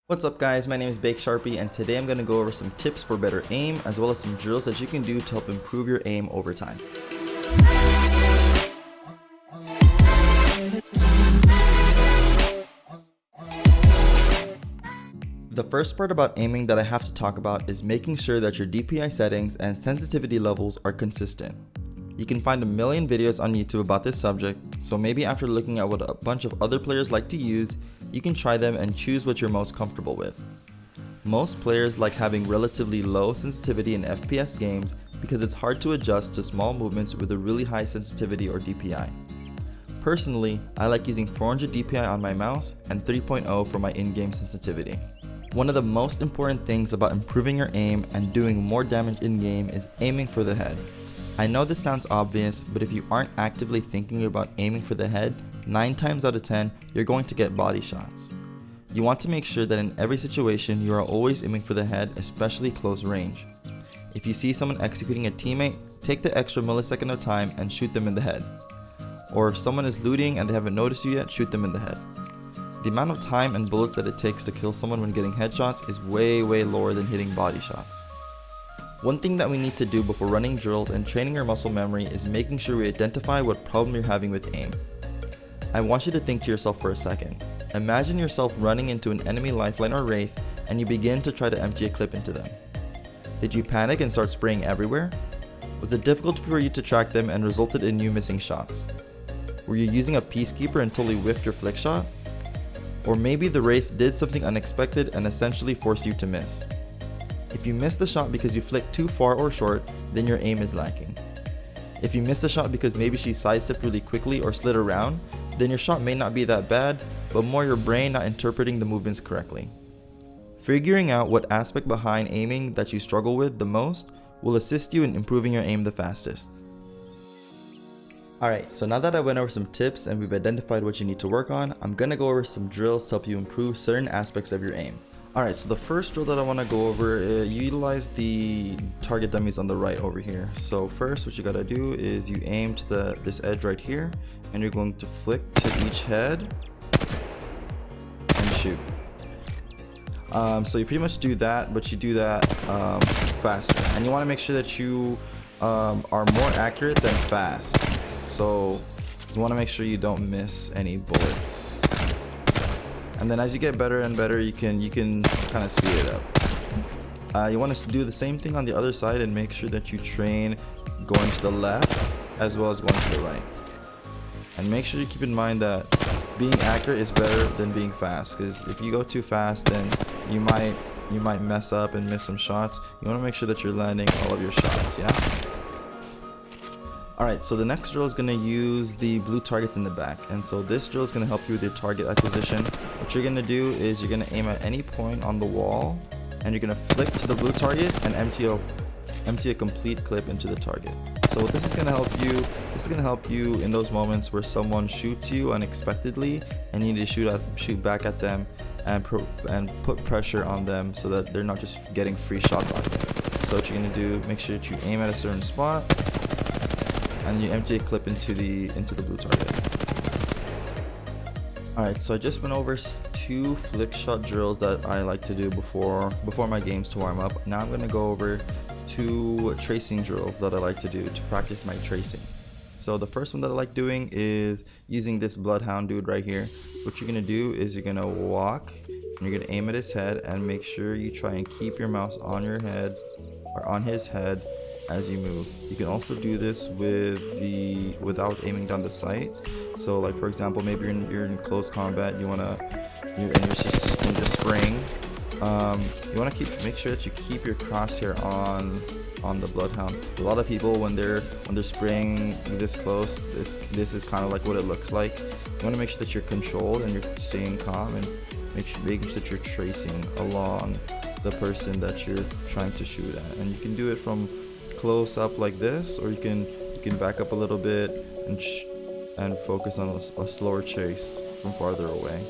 What's up guys, my name is Bake Sharpie and today I'm going to go over some tips for better aim as well as some drills that you can do to help improve your aim over time. The first part about aiming that I have to talk about is making sure that your DPI settings and sensitivity levels are consistent. You can find a million videos on YouTube about this subject, so maybe after looking at what a bunch of other players like to use, you can try them and choose what you're most comfortable with. Most players like having relatively low sensitivity in FPS games because it's hard to adjust to small movements with a really high sensitivity or DPI. Personally, I like using 400 DPI on my mouse and 3.0 for my in-game sensitivity. One of the most important things about improving your aim and doing more damage in-game is aiming for the head. I know this sounds obvious, but if you aren't actively thinking about aiming for the head, 9 times out of 10, you're going to get body shots. You want to make sure that in every situation, you are always aiming for the head, especially close range. If you see someone executing a teammate, take the extra millisecond of time and shoot them in the head. Or if someone is looting and they haven't noticed you yet, shoot them in the head. The amount of time and bullets that it takes to kill someone when getting headshots is way lower than hitting body shots. One thing that we need to do before running drills and training our muscle memory is making sure we identify what problem you're having with aim. I want you to think to yourself for a second. Imagine yourself running into an enemy lifeline or wraith and you begin to try to empty a clip into them. Did you panic and start spraying everywhere? Was it difficult for you to track them and resulted in you missing shots? Were you using a peacekeeper and totally whiffed your flick shot? Or maybe the wraith did something unexpected and essentially forced you to miss. If you missed the shot because you flicked too far or short, then your aim is lacking. If you missed the shot because maybe she sidestepped really quickly or slid around, then your shot may not be that bad, but more your brain not interpreting the movements correctly. Figuring out what aspect behind aiming that you struggle with the most will assist you in improving your aim the fastest. Alright, so now that I went over some tips and we've identified what you need to work on, I'm gonna go over some drills to help you improve certain aspects of your aim. Alright, so the first drill that I want to go over, utilize the target dummies on the right over here. So first what you gotta do is you aim to this edge right here, and you're going to flick to each head and shoot. So you pretty much do that, but you do that faster. And you want to make sure that you are more accurate than fast. So you want to make sure you don't miss any bullets. And then as you get better and better, you can kind of speed it up. You want to do the same thing on the other side and make sure that you train going to the left as well as going to the right. And make sure you keep in mind that being accurate is better than being fast, because if you go too fast, then you might mess up and miss some shots. You want to make sure that you're landing all of your shots, yeah? Alright, so the next drill is going to use the blue targets in the back, and so this drill is going to help you with your target acquisition. What you're going to do is you're going to aim at any point on the wall, and you're going to flick to the blue target and empty a complete clip into the target. So what this is going to help you in those moments where someone shoots you unexpectedly and you need to shoot back at them and put pressure on them so that they're not just getting free shots on you. So what you're going to do, make sure that you aim at a certain spot and you empty a clip into the blue target. Alright, so I just went over 2 flick shot drills that I like to do before my games to warm up. Now I'm going to go over 2 tracing drills that I like to do to practice my tracing. So the first one that I like doing is using this bloodhound dude right here. What you're going to do is you're going to walk and you're going to aim at his head and make sure you try and keep your mouse on your head or on his head as you move. You can also do this without aiming down the sight. So like for example, maybe you're in close combat, you're just spraying. You want to make sure that you keep your crosshair on the bloodhound. A lot of people when they're spraying this close, this is kind of like what it looks like. You want to make sure that you're controlled and you're staying calm and making sure that you're tracing along the person that you're trying to shoot at. And you can do it from close up like this, or you can back up a little bit and focus on a slower chase from farther away.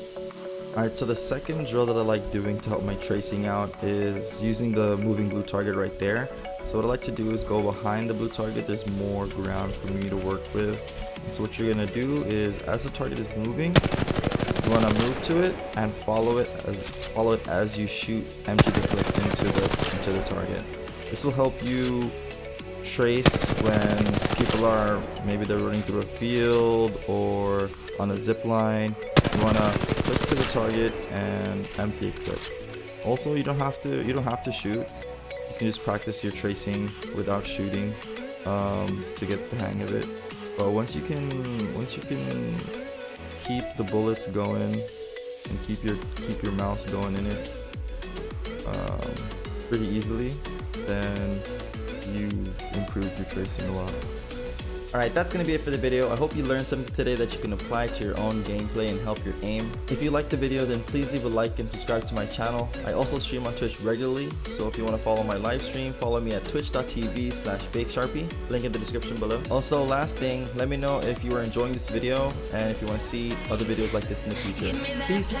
Alright, so the second drill that I like doing to help my tracing out is using the moving blue target right there. So what I like to do is go behind the blue target. There's more ground for me to work with. And so what you're going to do is, as the target is moving, You want to move to it and follow it as you shoot empty the clip into the target. This will help you trace when people are, maybe they're running through a field or on a zip line. You want to click to the target and empty a clip. Also, you don't have to shoot. You can just practice your tracing without shooting to get the hang of it. But once you can keep the bullets going and keep your mouse going in it pretty easily, then you improve your tracing a lot. Alright, that's going to be it for the video. I hope you learned something today that you can apply to your own gameplay and help your aim. If you liked the video, then please leave a like and subscribe to my channel. I also stream on Twitch regularly, so if you want to follow my live stream, follow me at twitch.tv/BakeSharpie. Link in the description below. Also, last thing, let me know if you are enjoying this video and if you want to see other videos like this in the future. Peace!